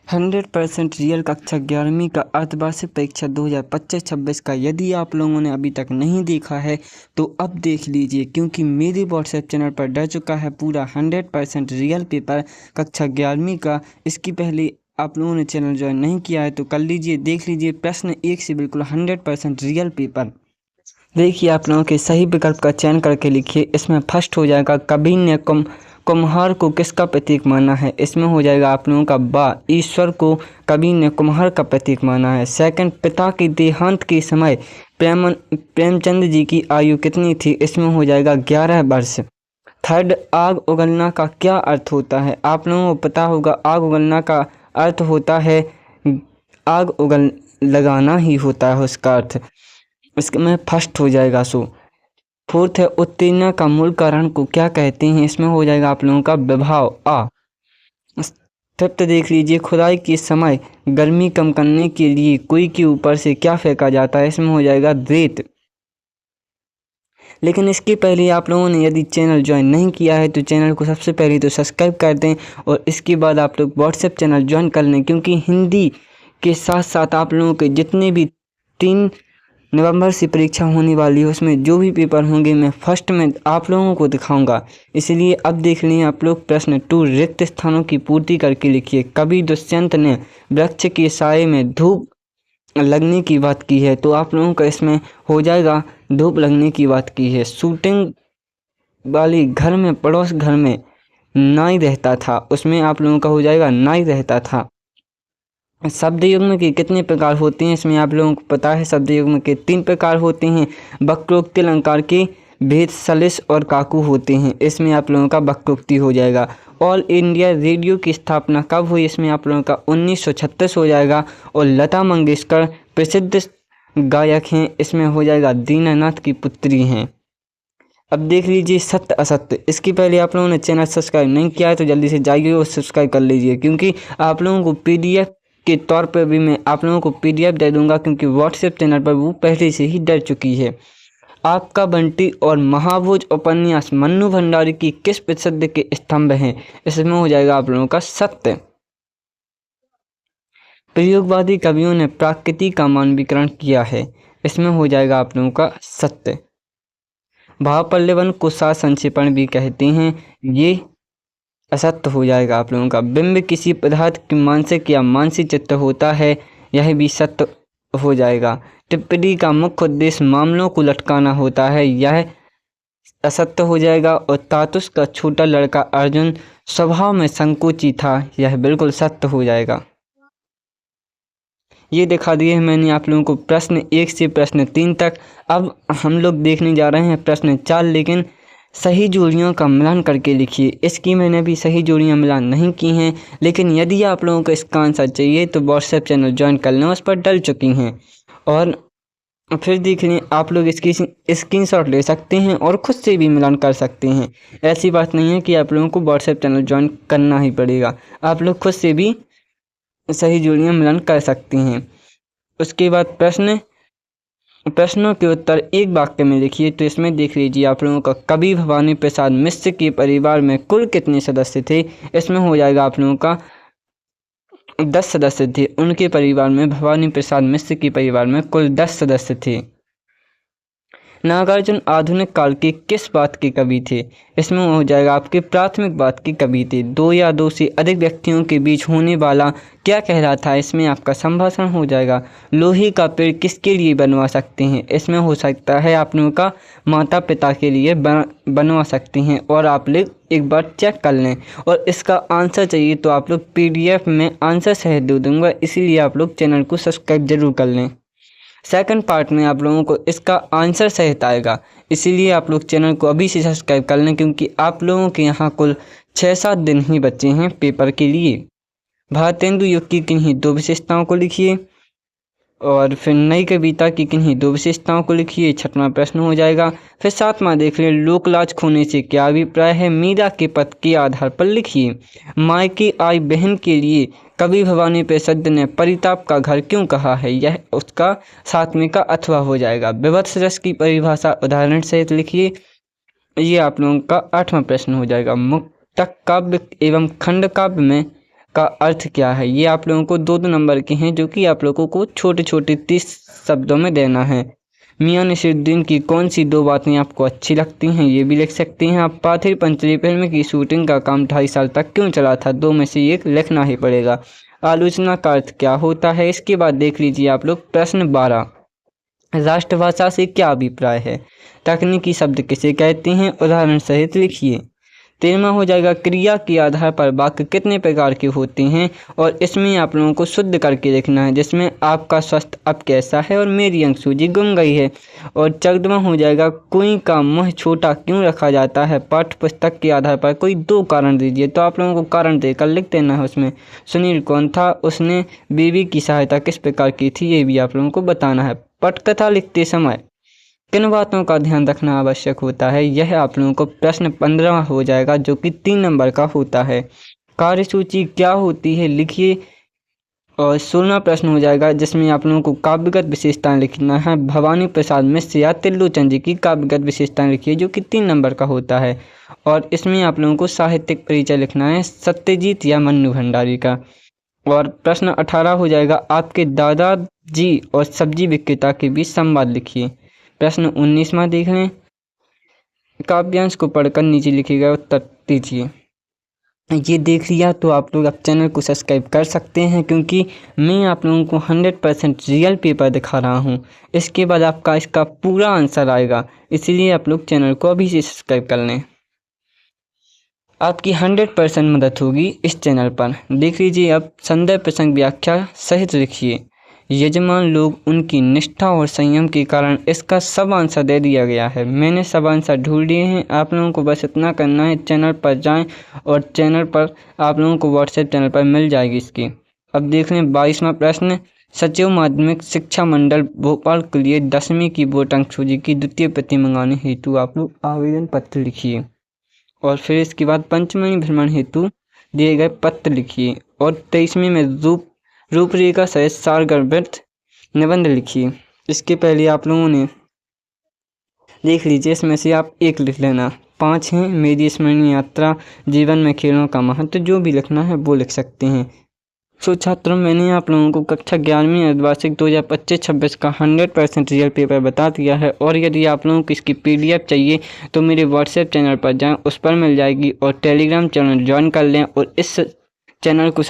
100% real कक्षा 11वीं का अर्धवार्षिक परीक्षा 2025-26 का यदि आप लोगों ने अभी तक नहीं देखा है तो अब देख लीजिए, क्योंकि मेरे व्हाट्सएप चैनल पर डल चुका है पूरा 100% रियल पेपर कक्षा 11वीं का। इसकी पहले आप लोगों ने चैनल ज्वाइन नहीं किया है तो कर लीजिए, देख लीजिए। प्रश्न 1 से बिल्कुल 100% रियल पेपर देखिए। आप लोगों के सही विकल्प का चयन करके लिखिए। इसमें फर्स्ट हो जाएगा कबीर ने कुम्हार को किसका प्रतीक माना है। इसमें हो जाएगा आप लोगों का बा, ईश्वर को कबीर ने कुम्हार का प्रतीक माना है। सेकंड, पिता के देहांत के समय प्रेमचंद जी की आयु कितनी थी। इसमें हो जाएगा 11 वर्ष। थर्ड, आग उगलना का क्या अर्थ होता है। आप लोगों को पता होगा आग उगलना का अर्थ होता है आग उगल लगाना ही होता है उसका अर्थ। इसमें फर्स्ट हो जाएगा सो। फोर्थ है उत्तेजना का मूल कारण को क्या कहते हैं। इसमें हो जाएगा आप लोगों का विभाव आ। फिफ्थ देख लीजिए, खुदाई के समय गर्मी कम करने के लिए कुएं के ऊपर से क्या फेंका जाता है। इसमें हो जाएगा रेत। लेकिन इसके पहले आप लोगों ने यदि चैनल ज्वाइन नहीं किया है तो चैनल को सबसे पहले तो सब्सक्राइब कर दें और इसके बाद आप लोग व्हाट्सएप चैनल ज्वाइन कर लें, क्योंकि हिंदी के साथ साथ आप लोगों के जितने भी 3 नवंबर से परीक्षा होने वाली है उसमें जो भी पेपर होंगे मैं फर्स्ट में आप लोगों को दिखाऊंगा। इसलिए अब देख लें आप लोग प्रश्न 2, रिक्त स्थानों की पूर्ति करके लिखिए। कवि दुष्यंत ने वृक्ष के साये में धूप लगने की बात की है, तो आप लोगों का इसमें हो जाएगा धूप लगने की बात की है। शूटिंग वाली घर में पड़ोस घर में नाई रहता था, उसमें आप लोगों का हो जाएगा नाई रहता था। शब्द युग्म के कितने प्रकार होते हैं। इसमें आप लोगों को पता है शब्द युग्म के 3 प्रकार होते हैं। वक्रोक्ति अलंकार के भेद सलिस और काकू होते हैं। इसमें आप लोगों का वक्रोक्ति हो जाएगा। ऑल इंडिया रेडियो की स्थापना कब हुई। इसमें आप लोगों का 1936 हो जाएगा। और लता मंगेशकर प्रसिद्ध गायक हैं। इसमें हो जाएगा दीनानाथ की पुत्री हैं। अब देख लीजिए सत्य असत्य। इसके पहले आप लोगों ने चैनल सब्सक्राइब नहीं किया है तो जल्दी से जाइए और सब्सक्राइब कर लीजिए, क्योंकि आप लोगों को PDF के तौर पर भी मैं आप लोगों को PDF दे दूंगा, क्योंकि व्हाट्सएप चैनल पर वो पहले से ही डल चुकी है। आपका बंटी और महाभोज उपन्यास मन्नू भंडारी की किस प्रसिद्ध के स्तंभ हैं। इसमें हो जाएगा आप लोगों का सत्य। प्रयोगवादी कवियों ने प्रकृति का मानवीकरण किया है। इसमें हो जाएगा आप लोगों का सत्य। भाव पल्लवन को सार संक्षेपण भी कहते हैं, ये असत्य हो जाएगा आप लोगों का। बिंब किसी पदार्थ की मानसिक या मानसिक चित्र होता है, यह भी सत्य हो जाएगा। टिप्पणी का मुख्य उद्देश्य मामलों को लटकाना होता है, यह असत्य हो जाएगा। और तातुस का छोटा लड़का अर्जुन स्वभाव में संकोची था, यह बिल्कुल सत्य हो जाएगा। ये दिखा दिए हैं मैंने आप लोगों को प्रश्न 1 से प्रश्न 3 तक। अब हम लोग देखने जा रहे हैं प्रश्न 4, लेकिन सही जोड़ियों का मिलान करके लिखिए। इसकी मैंने भी सही जोड़ियां मिलान नहीं की हैं, लेकिन यदि आप लोगों को इसका आंसर चाहिए तो व्हाट्सएप चैनल ज्वाइन कर लें, उस पर डल चुकी हैं। और फिर देख लें, आप लोग इसकी स्क्रीनशॉट ले सकते हैं और खुद से भी मिलान कर सकते हैं। ऐसी बात नहीं है कि आप लोगों को व्हाट्सएप चैनल ज्वाइन करना ही पड़ेगा, आप लोग खुद से भी सही जोड़ियां मिलान कर सकते हैं। उसके बाद प्रश्नों के उत्तर एक वाक्य में लिखिए। तो इसमें देख लीजिए आप लोगों का कवि भवानी प्रसाद मिश्र के परिवार में कुल कितने सदस्य थे। इसमें हो जाएगा आप लोगों का 10 सदस्य थे। उनके परिवार में, भवानी प्रसाद मिश्र के परिवार में कुल 10 सदस्य थे। नागार्जुन आधुनिक काल के किस बात के कवि थे। इसमें हो जाएगा आपके प्राथमिक बात के कवि थे। 2 या 2 से अधिक व्यक्तियों के बीच होने वाला क्या कहलाता है। इसमें आपका संभाषण हो जाएगा। लोहे का पेड़ किसके लिए बनवा सकते हैं। इसमें हो सकता है आप लोगों का माता पिता के लिए बनवा सकते हैं। और आप लोग एक बार चेक कर लें, और इसका आंसर चाहिए तो आप लोग PDF में आंसर सहित दे दूंगा, इसीलिए आप लोग चैनल को सब्सक्राइब जरूर कर लें। सेकंड पार्ट में आप लोगों को इसका आंसर सहित आएगा, इसीलिए आप लोग चैनल को अभी से सब्सक्राइब कर लें, क्योंकि आप लोगों के यहाँ कुल 6-7 दिन ही बचे हैं पेपर के लिए। भारतेंदु युग की किन्हीं 2 विशेषताओं को लिखिए। और फिर नई कविता की किन्हीं 2 विशेषताओं को लिखिए। 6वां प्रश्न हो जाएगा। फिर 7वां देख लें, लोकलाज खोने से क्या अभिप्राय है। मीरा के पद के आधार पर लिखिए। मायके आई बहन के लिए कवि भवानी प्रसाद ने परिताप का घर क्यों कहा है, यह उसका 7वें का अथवा हो जाएगा। विभत्स रस की परिभाषा उदाहरण सहित लिखिए। ये आप लोगों का 8वां प्रश्न हो जाएगा। मुक्तक काव्य एवं खंड काव्य में का अर्थ क्या है। ये आप लोगों को 2-2 नंबर के हैं जो कि आप लोगों को छोटे छोटे 30 शब्दों में देना है। मियां नसीरुद्दीन की कौन सी 2 बातें आपको अच्छी लगती हैं, ये भी लिख सकते हैं आप। पाथेर पंचली फिल्म की शूटिंग का काम 2.5 साल तक क्यों चला था, 2 में से एक लिखना ही पड़ेगा। आलोचना का अर्थ क्या होता है। इसके बाद देख लीजिए आप लोग प्रश्न 12, राष्ट्रभाषा से क्या अभिप्राय है। तकनीकी शब्द किसे कहते हैं, उदाहरण सहित लिखिए। 13वां हो जाएगा, क्रिया के आधार पर वाक्य कितने प्रकार के होते हैं, और इसमें आप लोगों को शुद्ध करके लिखना है, जिसमें आपका स्वास्थ्य अब कैसा है और मेरी अंकसूची गुम गई है। और 14वां हो जाएगा, कुएं का मुंह छोटा क्यों रखा जाता है। पाठ्य पुस्तक के आधार पर कोई 2 कारण दीजिए, तो आप लोगों को कारण देकर लिख देना है उसमें। सुनील कौन था, उसने बीवी की सहायता किस प्रकार की थी, ये भी आप लोगों को बताना है। पटकथा लिखते समय किन बातों का ध्यान रखना आवश्यक होता है, यह आप लोगों को प्रश्न 15 हो जाएगा जो कि 3 नंबर का होता है। कार्यसूची क्या होती है लिखिए। और 16वां प्रश्न हो जाएगा जिसमें आप लोगों को काव्यगत विशेषताएं लिखना है। भवानी प्रसाद मिश्र या त्रिलोचन जी की काव्यगत विशेषताएं लिखिए जो कि 3 नंबर का होता है। और इसमें आप लोगों को साहित्यिक परिचय लिखना है, सत्यजीत या मन्नू भंडारी का। और प्रश्न 18 हो जाएगा, आपके दादाजी और सब्जी विक्रेता के बीच संवाद लिखिए। प्रश्न 19वां देख लें, काव्यांश को पढ़कर नीचे लिखे गए उत्तर दीजिए। ये देख लिया तो आप लोग अब चैनल को सब्सक्राइब कर सकते हैं, क्योंकि मैं आप लोगों को 100% रियल पेपर दिखा रहा हूँ। इसके बाद आपका इसका पूरा आंसर आएगा, इसीलिए आप लोग चैनल को अभी से सब्सक्राइब कर लें। आपकी 100% मदद होगी इस चैनल पर। देख लीजिए अब, संदर्भ प्रसंग व्याख्या सहित लिखिए। यजमान लोग उनकी निष्ठा और संयम के कारण, इसका सब आंसर दे दिया गया है। मैंने सब आंसर ढूंढ लिए हैं, आप लोगों को बस इतना करना है, चैनल पर जाएं और चैनल पर आप लोगों को व्हाट्सएप चैनल पर मिल जाएगी इसकी। अब देख लें 22वां प्रश्न, सचिव माध्यमिक शिक्षा मंडल भोपाल के लिए 10वीं की बोर्ड अंकसूची की द्वितीय प्रति मंगाने हेतु आप लोग आवेदन पत्र लिखिए। और फिर इसके बाद पंचमणी भ्रमण हेतु दिए गए पत्र लिखिए। और 23वीं में रूपरेखा सहित सारगर्भित निबंध लिखिए। इसके पहले आप लोगों ने देख लीजिए, इसमें से आप एक लिख लेना। 5 हैं, मेरी स्मरणीय यात्रा, जीवन में खेलों का महत्व, जो भी लिखना है वो लिख सकते हैं। सो छात्रों, मैंने आप लोगों को कक्षा 11वीं अर्धवार्षिक 2025-26 का 100% रियल पेपर बता दिया है। और यदि आप लोगों को इसकी PDF चाहिए तो मेरे व्हाट्सएप चैनल पर जाएं, उस पर मिल जाएगी। और टेलीग्राम चैनल ज्वाइन कर लें और इस चैनल को